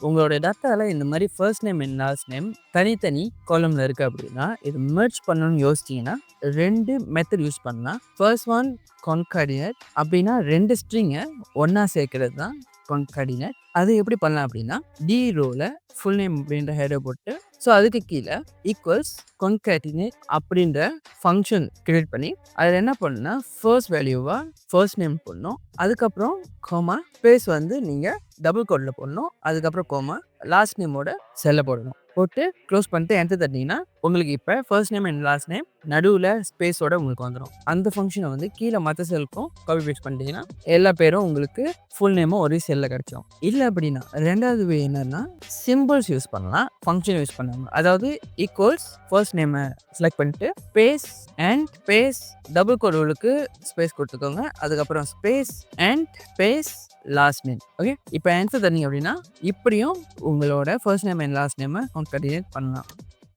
உங்களோட டேட்டால இந்த மாதிரி first name and last name தனித்தனி காலம்ல இருக்கு அப்படின்னா, இது மெர்ஜ் பண்ணணும்னு யோசிச்சீங்கன்னா 2 மெத்தட் யூஸ் பண்ணலாம். ஃபர்ஸ்ட் ஒன் கான்கார்டினேட் அப்படின்னா 2 ஸ்ட்ரிங்கை ஒன்றா சேர்க்கறது தான் கான்கார்டினேட். அது எப்படி பண்ணலாம் அப்படின்னா, டி ரோல ஃபுல் நேம் அப்படின்ற ஹெடர் போட்டு ஸோ அதுக்கு கீழே ஈக்குவல்ஸ் கான்கார்டினேட் அப்படின்ற ஃபங்க்ஷன் கிரியேட் பண்ணி அதில் என்ன பண்ணணும்னா ஃபர்ஸ்ட் வேல்யூவாக ஃபர்ஸ்ட் நேம் போடணும். அதுக்கப்புறம் கோமா ஸ்பேஸ் வந்து நீங்கள் டபுள் கோடில் போடணும். அதுக்கப்புறம் கோமா லாஸ்ட் நேமோட செல்ல போடணும். போட்டு க்ளோஸ் பண்ணிட்டு என்டர் தட்டிங்கன்னா உங்களுக்கு இப்போ first name and last name நடுவில் ஸ்பேஸோட உங்களுக்கு வந்துடும். அந்த ஃபங்க்ஷனை வந்து கீழே மற்ற செல்லுக்கும் காப்பி பேஸ்ட் பண்ணிட்டீங்கன்னா எல்லா பேரும் உங்களுக்கு ஃபுல் நேமும் ஒரே செல்லில் கிடச்சிடும். இல்லை அப்படின்னா ரெண்டாவது வே என்னன்னா சிம்பிள்ஸ் யூஸ் பண்ணலாம், ஃபங்க்ஷன் யூஸ் பண்ணாமல். அதாவது ஈக்குவல்ஸ் ஃபர்ஸ்ட் நேமை செலக்ட் பண்ணிட்டு ஸ்பேஸ் அண்ட் ஸ்பேஸ் டபுள் கோடுகளுக்கு ஸ்பேஸ் கொடுத்துக்கோங்க. அதுக்கப்புறம் space and space last name. Okay, இப்போ ஆன்சர் தந்தீங்க அப்படின்னா இப்படியும் உங்களோட ஃபர்ஸ்ட் நேம் அண்ட் லாஸ்ட் நேமை கான்கார்டினேட் பண்ணலாம்.